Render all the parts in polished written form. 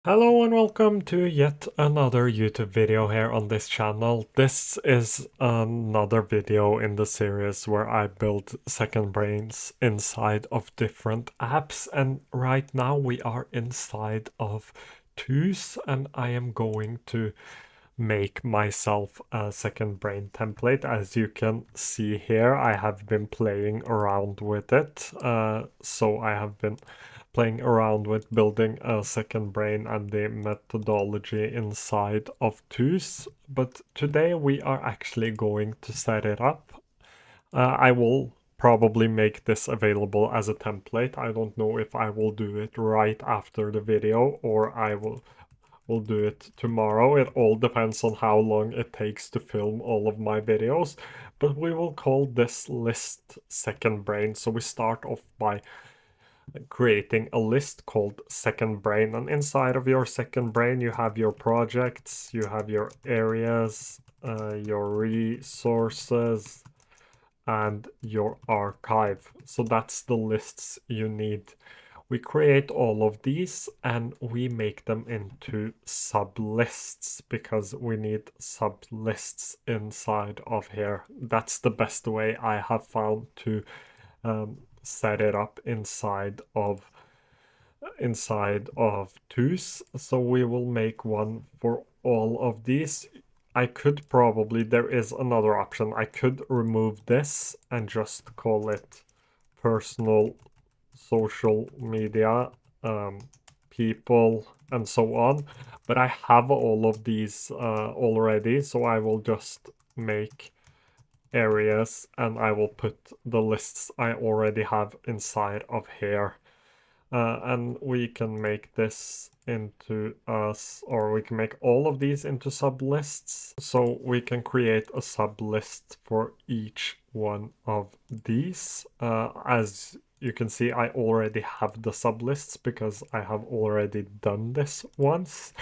Hello and welcome to yet another YouTube video here on this channel. This is another video in the series where I build second brains inside of different apps, and right now we are inside of Twos, and I am going to make myself a second brain template. As you can see here, I have been playing around with it. So I have been playing around with building a second brain and the methodology inside of Twos. But today we are actually going to set it up. I will probably make this available as a template. I don't know if I will do it right after the video or I will do it tomorrow. It all depends on how long it takes to film all of my videos. But we will call this list second brain. So we start off by creating a list called second brain, and inside of your second brain you have your projects, you have your areas, your resources, and your archive. So that's the lists you need. We create all of these and we make them into sublists because we need sublists inside of here. That's the best way I have found to set it up inside of Twos. So we will make one for all of these. I could probably, there is another option. I could remove this and just call it personal social media, people, and so on. But I have all of these already, so I will just make areas and I will put the lists I already have inside of here. And we can make this into us, or we can make all of these into sublists. So we can create a sublist for each one of these. As you can see, I already have the sublists because I have already done this once.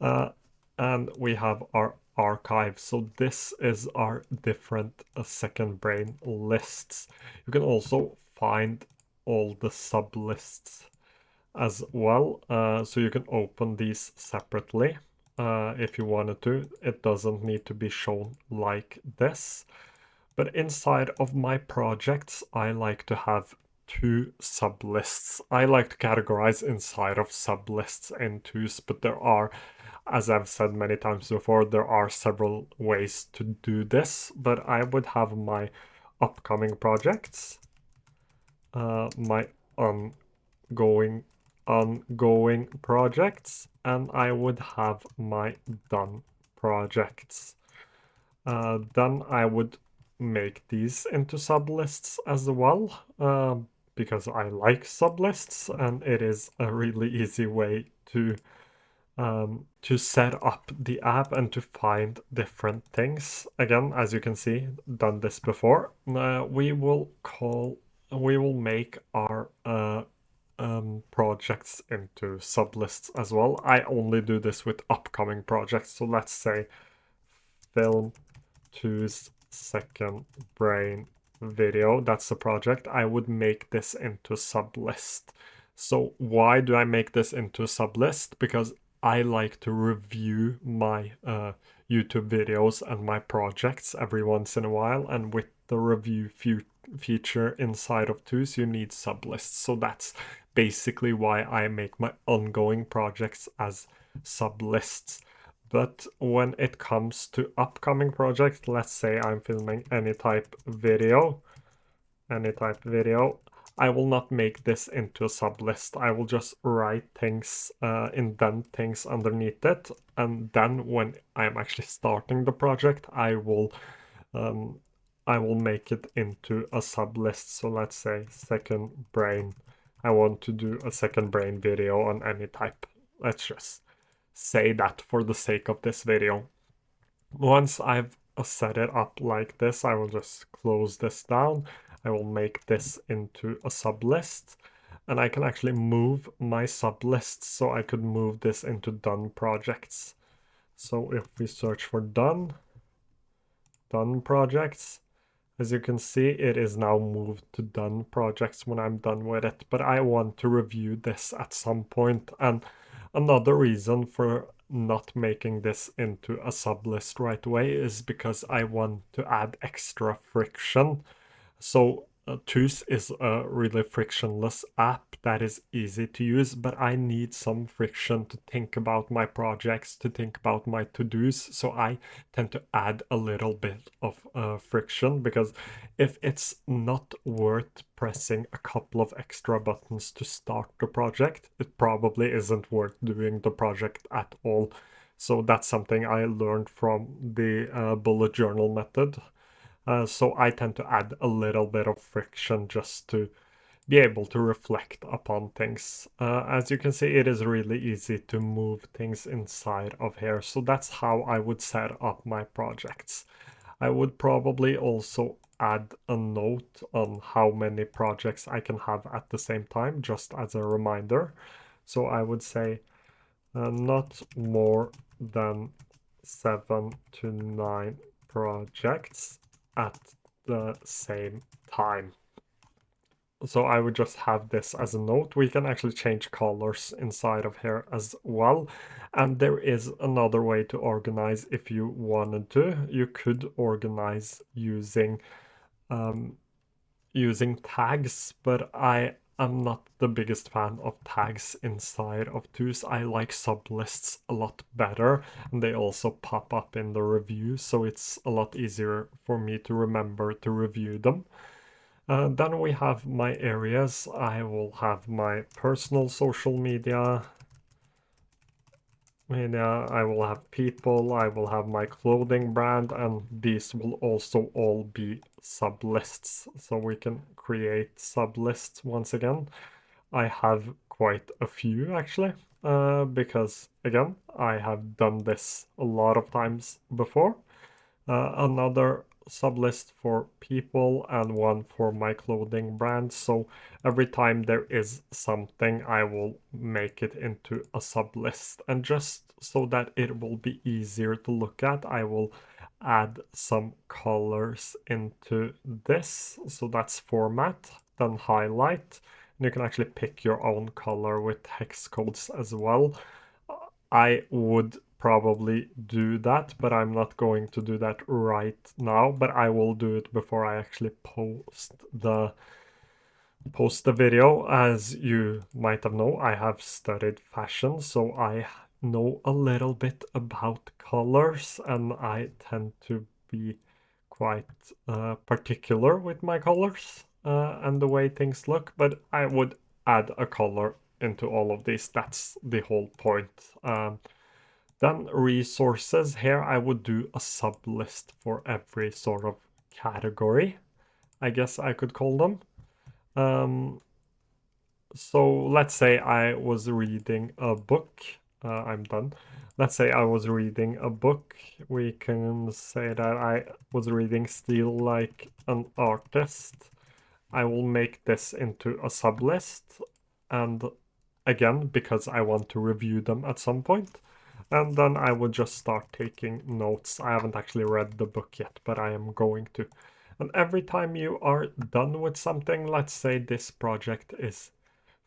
And we have our archive. So this is our different second brain lists. You can also find all the sublists as well. So you can open these separately if you wanted to. It doesn't need to be shown like this. But inside of my projects, I like to have two sublists. I like to categorize inside of sublists in twos, but there are, as I've said many times before, there are several ways to do this. But I would have my upcoming projects, my ongoing projects, and I would have my done projects. Then I would make these into sublists as well, because I like sublists, and it is a really easy way to set up the app and to find different things. Again, as you can see, done this before. We will make our projects into sublists as well. I only do this with upcoming projects. So let's say film two's second brain video. That's the project. I would make this into sublist. So why do I make this into a sublist? Because I like to review my YouTube videos and my projects every once in a while, and with the review feature inside of Twos, you need sublists. So that's basically why I make my ongoing projects as sublists. But when it comes to upcoming projects, let's say I'm filming any type video, I will not make this into a sublist. I will just write things, indent things underneath it, and then when I'm actually starting the project, I will make it into a sublist. So let's say second brain. I want to do a second brain video on any type. Let's just say that for the sake of this video. Once I've set it up like this, I will just close this down. I will make this into a sublist, and I can actually move my sublists, so I could move this into done projects. So if we search for done projects, as you can see, it is now moved to done projects when I'm done with it, but I want to review this at some point, and Another reason for not making this into a sublist right away is because I want to add extra friction. So Tooth is a really frictionless app that is easy to use, but I need some friction to think about my projects, to think about my to-dos. So I tend to add a little bit of friction, because if it's not worth pressing a couple of extra buttons to start the project, it probably isn't worth doing the project at all. So that's something I learned from the bullet journal method. So I tend to add a little bit of friction just to be able to reflect upon things. As you can see, it is really easy to move things inside of here. So that's how I would set up my projects. I would probably also add a note on how many projects I can have at the same time, just as a reminder. So I would say not more than 7 to 9 projects at the same time. So I would just have this as a note. We can actually change colors inside of here as well. And there is another way to organize if you wanted to. You could organize using using tags, but I am not the biggest fan of tags inside of Tooth. I like sublists a lot better, and they also pop up in the review, so it's a lot easier for me to remember to review them. Then we have my areas. I will have my personal social media. I will have people, I will have my clothing brand, and these will also all be sublists. So we can create sublists once again. I have quite a few actually, because again, I have done this a lot of times before. Another sublist for people and one for my clothing brand. So every time there is something, I will make it into a sublist. And just so that it will be easier to look at, I will add some colors into this. So that's format, then highlight. And you can actually pick your own color with hex codes as well. I would probably do that, but I'm not going to do that right now, but I will do it before I actually post the video. As you might have known, I have studied fashion, so I know a little bit about colors, and I tend to be quite particular with my colors and the way things look, but I would add a color into all of these. That's the whole point. Then resources, here I would do a sub list for every sort of category, I guess I could call them. So let's say I was reading a book. I'm done. Let's say I was reading a book. We can say that I was reading Steal Like an Artist. I will make this into a sub list. And again, because I want to review them at some point. And then I would just start taking notes. I haven't actually read the book yet, but I am going to. And every time you are done with something, let's say this project is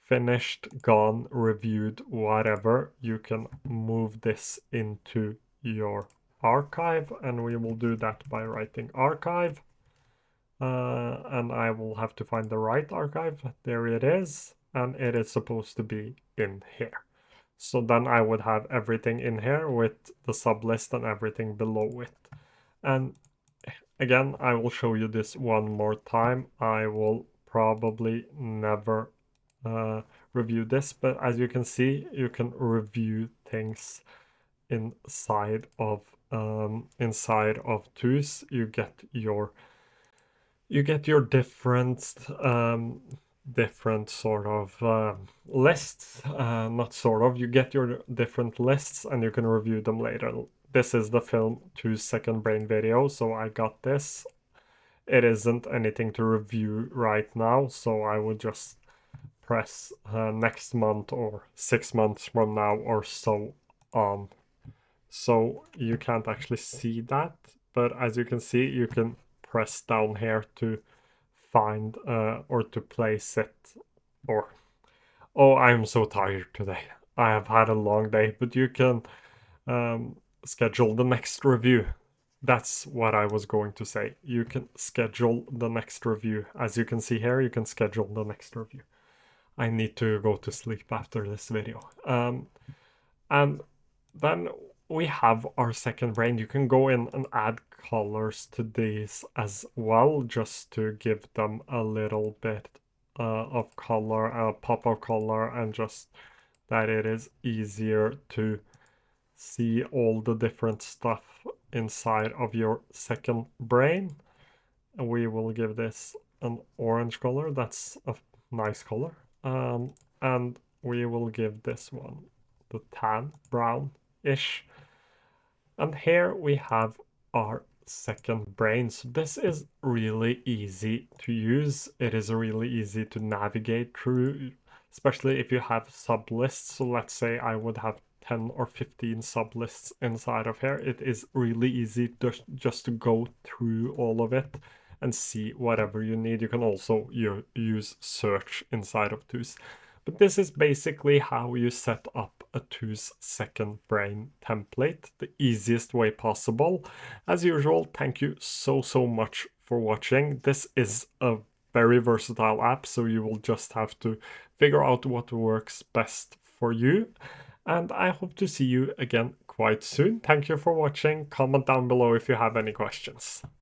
finished, gone, reviewed, whatever, you can move this into your archive, and we will do that by writing archive. And I will have to find the right archive. There it is, and it is supposed to be in here. So then I would have everything in here with the sublist and everything below it. And again, I will show you this one more time. I will probably never review this, but as you can see, you can review things inside of Tooth. You get your different sort of lists, not sort of, you get your different lists and you can review them later. This is the film 2-second brain video, so I got this. It isn't anything to review right now, so I would just press next month or 6 months from now or so on. So you can't actually see that, but as you can see, you can press down here to find or to place it. Or oh, I'm so tired today. I have had a long day, but you can schedule the next review. That's what I was going to say. You can schedule the next review. As you can see here, you can schedule the next review. I need to go to sleep after this video. And then we have our second brain. You can go in and add colors to these as well, just to give them a little bit of color, a pop of color, and just that it is easier to see all the different stuff inside of your second brain. And we will give this an orange color. That's a nice color. And we will give this one the tan brown-ish. And here we have our second brain. So this is really easy to use. It is really easy to navigate through, especially if you have sublists. So let's say I would have 10 or 15 sublists inside of here. It is really easy just to go through all of it and see whatever you need. You can also use search inside of Tooth. But this is basically how you set up a Tooth second brain template, the easiest way possible. As usual, thank you so much for watching. This is a very versatile app, so you will just have to figure out what works best for you. And I hope to see you again quite soon. Thank you for watching. Comment down below if you have any questions.